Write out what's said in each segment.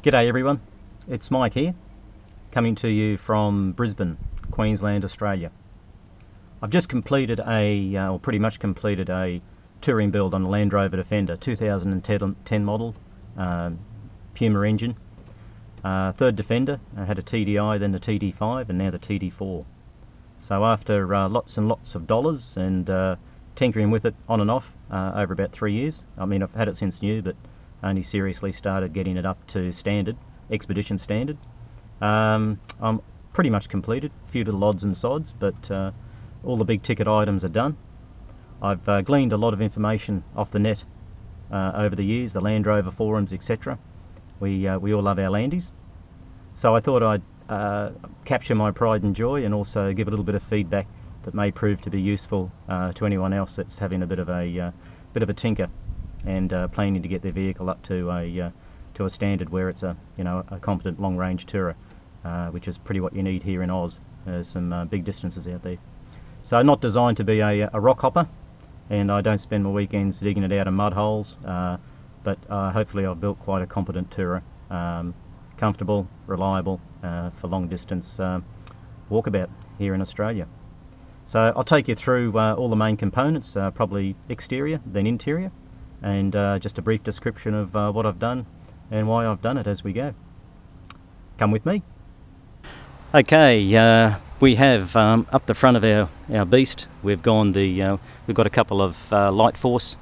G'day everyone, it's Mike here, coming to you from Brisbane, Queensland, Australia. I've just completed or pretty much completed a touring build on a Landrover Defender, 2010 model, Puma engine. Third Defender, I had a TDI, then the TD5 and now the TD4. So after lots and lots of dollars and tinkering with it on and off over about 3 years, I mean I've had it since new, but only seriously started getting it up to standard, expedition standard. I'm pretty much completed, a few little odds and sods, but all the big ticket items are done. I've gleaned a lot of information off the net over the years, the Landrover forums, etc. We all love our Landies. So I thought I'd capture my pride and joy and also give a little bit of feedback that may prove to be useful to anyone else that's having a bit of a tinker and planning to get their vehicle up to a standard where it's a competent long-range tourer, which is pretty what you need here in Oz. There's some big distances out there. So not designed to be a rock hopper, and I don't spend my weekends digging it out of mud holes, but hopefully I've built quite a competent tourer, comfortable, reliable for long distance walkabout here in Australia. So I'll take you through all the main components, probably exterior, then interior, and just a brief description of what I've done and why I've done it as we go. Come with me. Okay, we have up the front of our beast, we've got a couple of light force.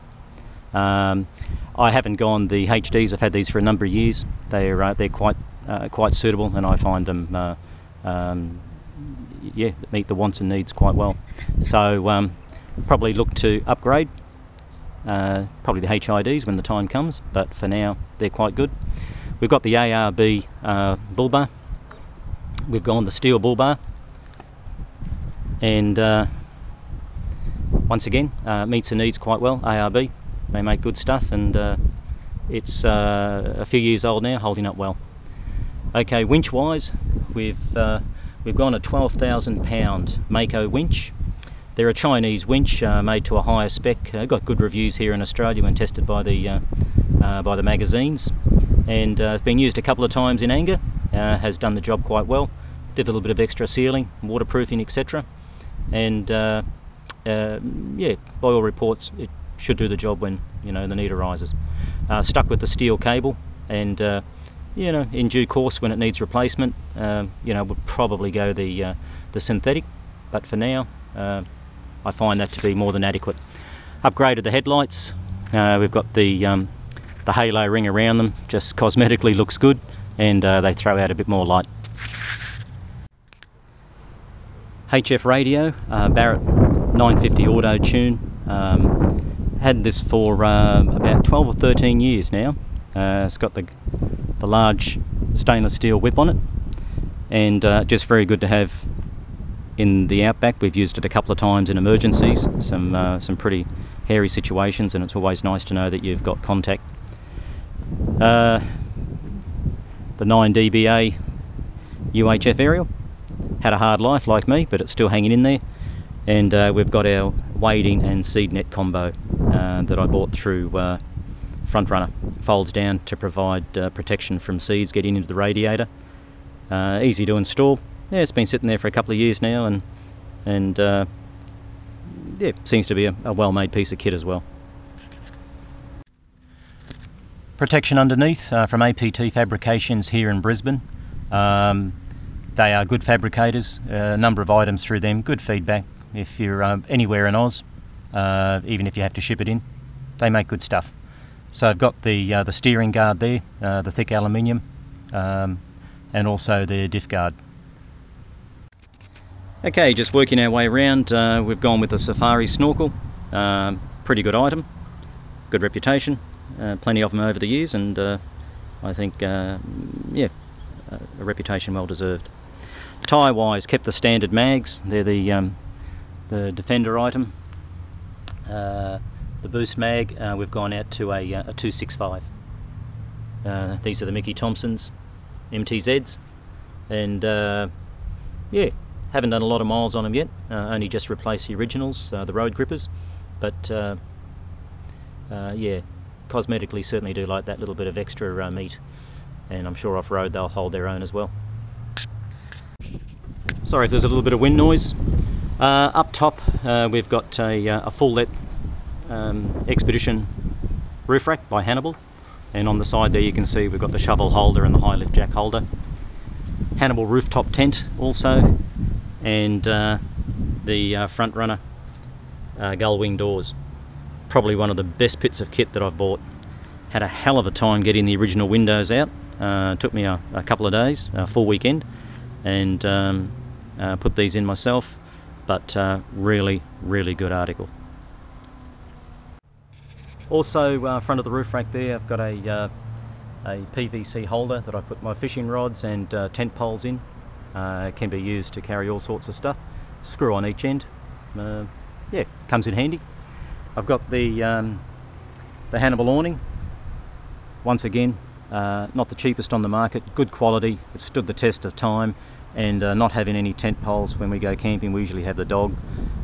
I haven't gone the HDs. I've had these for a number of years. They're quite suitable, and I find them meet the wants and needs quite well. So probably look to upgrade. Probably the HIDs when the time comes, but for now they're quite good. We've got the ARB bull bar. We've gone the steel bull bar, and once again meets the needs quite well. ARB, they make good stuff, and it's a few years old now, holding up well. Okay, winch wise, we've gone a 12,000 pound Mako Winch. They're a Chinese winch made to a higher spec. Got good reviews here in Australia when tested by the magazines, and it's been used a couple of times in anger. Has done the job quite well. Did a little bit of extra sealing, waterproofing, etc. And yeah, by all reports, it should do the job when the need arises. Stuck with the steel cable, and in due course when it needs replacement, would probably go the synthetic. But for now, I find that to be more than adequate. Upgraded the headlights. We've got the halo ring around them, just cosmetically looks good, and they throw out a bit more light. HF radio, Barrett 950 auto tune. Had this for about 12 or 13 years now. It's got the large stainless steel whip on it, and just very good to have in the outback. We've used it a couple of times in emergencies, some pretty hairy situations, and it's always nice to know that you've got contact. The 9 dBA UHF aerial had a hard life like me, but it's still hanging in there. And we've got our wading and seed net combo that I bought through Front Runner. Folds down to provide protection from seeds getting into the radiator. Easy to install. Yeah, it's been sitting there for a couple of years now, and yeah, seems to be a well-made piece of kit as well. Protection underneath from APT Fabrications here in Brisbane. They are good fabricators. A number of items through them. Good feedback if you're anywhere in Oz, even if you have to ship it in. They make good stuff. So I've got the steering guard there, the thick aluminium, and also the diff guard. Okay, just working our way around, we've gone with the Safari Snorkel. Pretty good item, good reputation, plenty of them over the years, and I think, yeah, a reputation well deserved. Tyre wise, kept the standard mags. They're the Defender item. The boost mag, we've gone out to a 265. These are the Mickey Thompsons MTZs, and yeah, haven't done a lot of miles on them yet. Only just replaced the originals, the road grippers, but yeah, cosmetically certainly do like that little bit of extra meat and I'm sure off-road they'll hold their own as well. Sorry if there's a little bit of wind noise. Up top we've got a full-length Expedition roof rack by Hannibal, and on the side there you can see we've got the shovel holder and the high lift jack holder. Hannibal rooftop tent also, and the front runner gull wing doors. Probably one of the best bits of kit that I've bought. Had a hell of a time getting the original windows out. Took me a couple of days, a full weekend, and put these in myself, but really good article. Also, front of the roof rack there, I've got a PVC holder that I put my fishing rods and tent poles in. It can be used to carry all sorts of stuff. Screw on each end. Yeah, comes in handy. I've got the Hannibal Awning. Once again, not the cheapest on the market, good quality. It stood the test of time, and not having any tent poles when we go camping. We usually have the dog,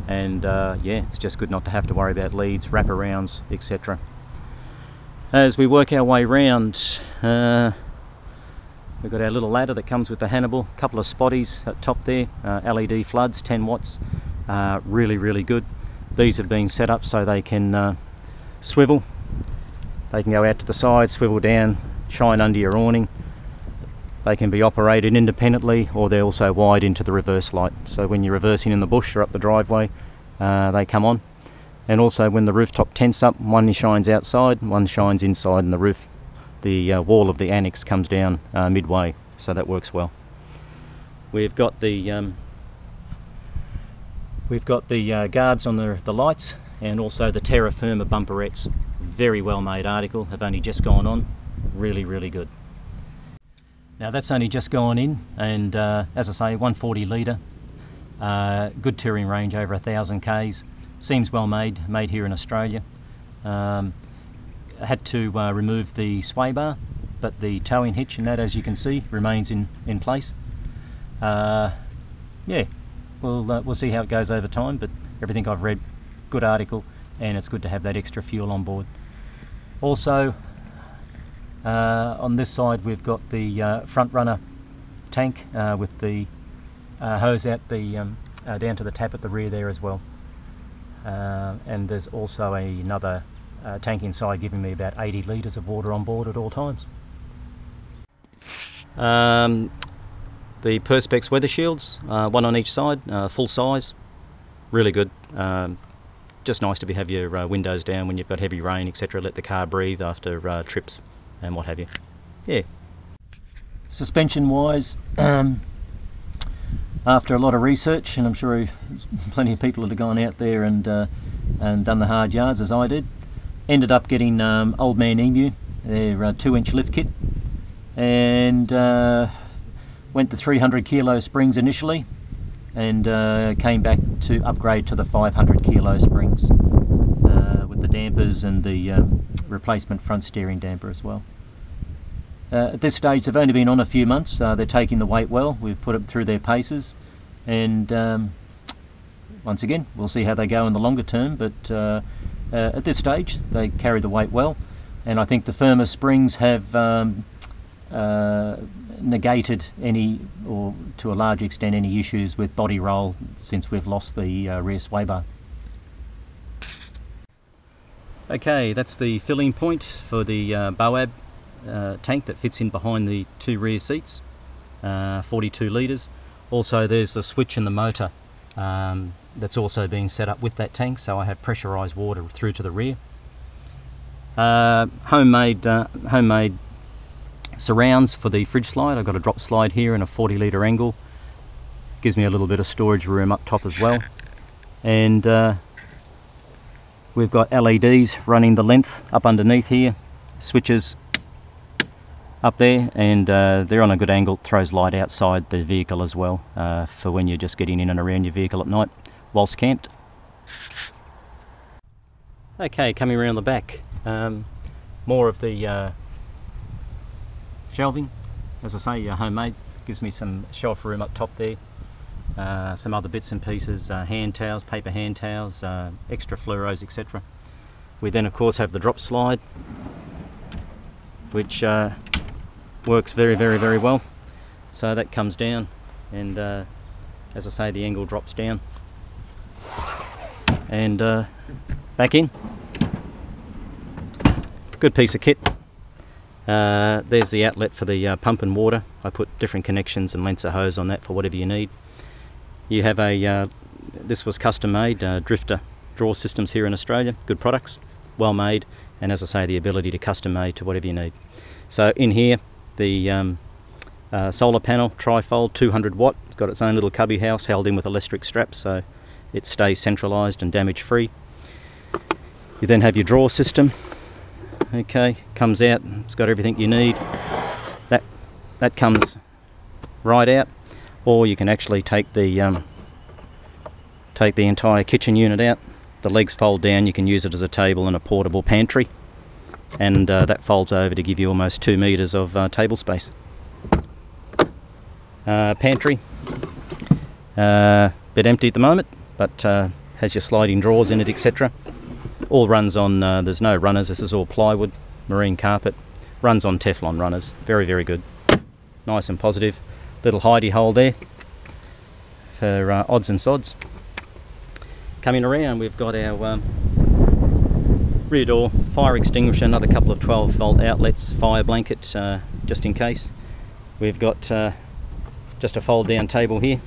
and yeah, it's just good not to have to worry about leads, wraparounds, etc. As we work our way round, we've got our little ladder that comes with the Hannibal, a couple of spotties at top there, LED floods, 10 watts, really good. These have been set up so they can swivel. They can go out to the side, swivel down, shine under your awning. They can be operated independently, or they're also wired into the reverse light. So when you're reversing in the bush or up the driveway, they come on. And also when the rooftop tent's up, one shines outside, one shines inside, and the roof, the wall of the annex comes down midway, so that works well. We've got the guards on the lights, and also the terra firma bumperettes. Very well made article, have only just gone on, really good. Now that's only just gone in, and as I say, 140 litre, good touring range, over 1,000 k's. Seems well made here in Australia. I had to remove the sway bar, but the towing hitch and that, as you can see, remains in place. Yeah, we'll see how it goes over time, but everything I've read, good article, and it's good to have that extra fuel on board. Also, on this side we've got the front runner tank with the hose out the down to the tap at the rear there as well. And there's also another tank inside giving me about 80 litres of water on board at all times. The Perspex weather shields, one on each side, full size, really good. Just nice to have your windows down when you've got heavy rain, etc. Let the car breathe after trips and what have you. Yeah. Suspension wise, after a lot of research, and I'm sure plenty of people that have gone out there and done the hard yards as I did, ended up getting Old Man Emu, their 2-inch lift kit, and went to 300 kilo springs initially, and came back to upgrade to the 500 kilo springs with the dampers and the replacement front steering damper as well. At this stage they've only been on a few months. They're taking the weight well. We've put them through their paces, and once again we'll see how they go in the longer term, but at this stage they carry the weight well, and I think the firmer springs have negated any, or to a large extent, any issues with body roll since we've lost the rear sway bar. Okay, that's the filling point for the Boab tank that fits in behind the two rear seats, 42 litres. Also there's the switch and the motor that's also being set up with that tank, so I have pressurised water through to the rear. Homemade surrounds for the fridge slide. I've got a drop slide here and a 40 litre angle. Gives me a little bit of storage room up top as well. And we've got LEDs running the length up underneath here, switches up there, and they're on a good angle. It throws light outside the vehicle as well, for when you're just getting in and around your vehicle at night whilst camped. Okay, coming around the back, more of the shelving. As I say, homemade. Gives me some shelf room up top there. Some other bits and pieces, hand towels, paper hand towels, extra fluoros, etc. We then of course have the drop slide, which works very well. So that comes down, and as I say, the angle drops down and back in. Good piece of kit. There's the outlet for the pump and water. I put different connections and lengths of hose on that for whatever you need. You have a, this was custom made, drifter draw systems here in Australia. Good products, well made, and as I say, the ability to custom made to whatever you need. So in here, the solar panel, trifold, 200 watt, got its own little cubby house held in with electric straps, so it stays centralised and damage free. You then have your draw system. Okay, comes out, it's got everything you need. That comes right out, or you can actually take the entire kitchen unit out. The legs fold down, you can use it as a table and a portable pantry, and that folds over to give you almost 2 metres of table space. Pantry, bit empty at the moment, but has your sliding drawers in it, etc. All runs on, there's no runners, this is all plywood, marine carpet, runs on Teflon runners, very good. Nice and positive. Little hidey hole there for odds and sods. Coming around, we've got our rear door, fire extinguisher, another couple of 12 volt outlets, fire blanket just in case. We've got just a fold down table here.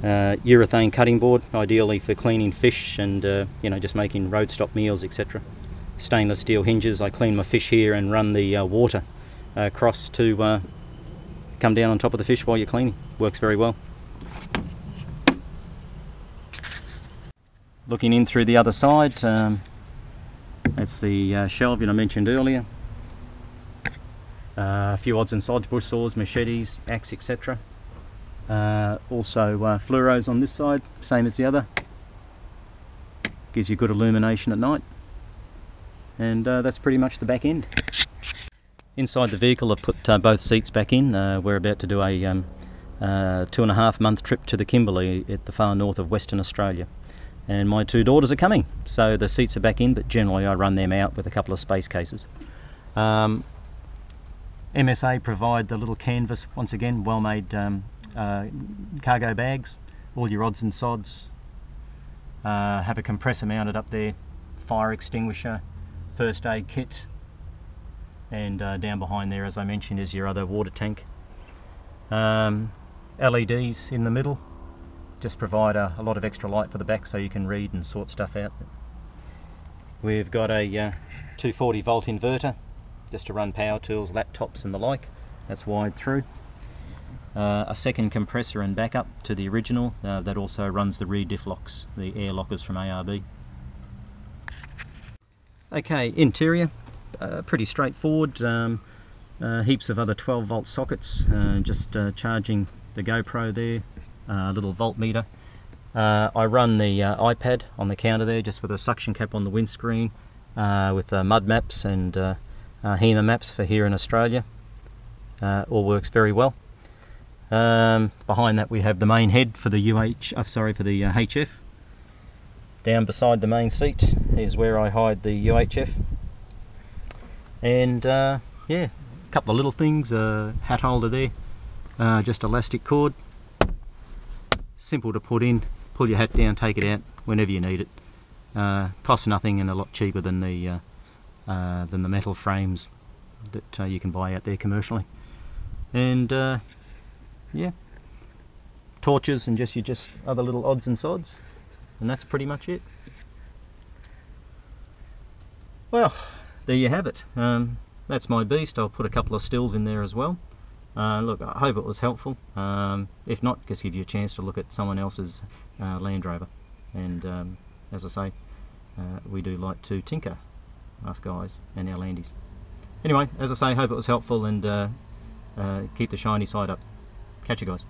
Urethane cutting board, ideally for cleaning fish and you know, just making road stop meals, etc. Stainless steel hinges. I clean my fish here and run the water across to come down on top of the fish while you're cleaning. Works very well. Looking in through the other side, that's the shelving I mentioned earlier. A few odds and sods, bush saws, machetes, axe, etc. Also fluoros on this side, same as the other. Gives you good illumination at night. And that's pretty much the back end. Inside the vehicle I've put both seats back in. We're about to do a 2.5 month trip to the Kimberley at the far north of Western Australia. And my 2 daughters are coming, so the seats are back in, but generally I run them out with a couple of space cases. MSA provide the little canvas, once again, well made cargo bags, all your odds and sods. Have a compressor mounted up there, fire extinguisher, first aid kit, and down behind there, as I mentioned, is your other water tank. LEDs in the middle just provide a lot of extra light for the back so you can read and sort stuff out. We've got a 240 volt inverter just to run power tools, laptops and the like. That's wired through. A second compressor and backup to the original that also runs the rear diff locks, the air lockers from ARB. Okay, interior, pretty straightforward. Heaps of other 12 volt sockets, just charging the GoPro there, little voltmeter. I run the iPad on the counter there just with a suction cap on the windscreen with mud maps and HEMA maps for here in Australia. All works very well. Behind that we have the main head for the HF. Down beside the main seat is where I hide the UHF. And yeah, a couple of little things, hat holder there, just elastic cord. Simple to put in, pull your hat down, take it out whenever you need it. Costs nothing and a lot cheaper than the metal frames that you can buy out there commercially. And yeah, torches and just other little odds and sods, and that's pretty much it. Well, there you have it. That's my beast. I'll put a couple of stills in there as well. Look, I hope it was helpful. If not, just give you a chance to look at someone else's Landrover. And as I say, we do like to tinker, us guys and our landies. Anyway, as I say, hope it was helpful, and keep the shiny side up. Catch you guys.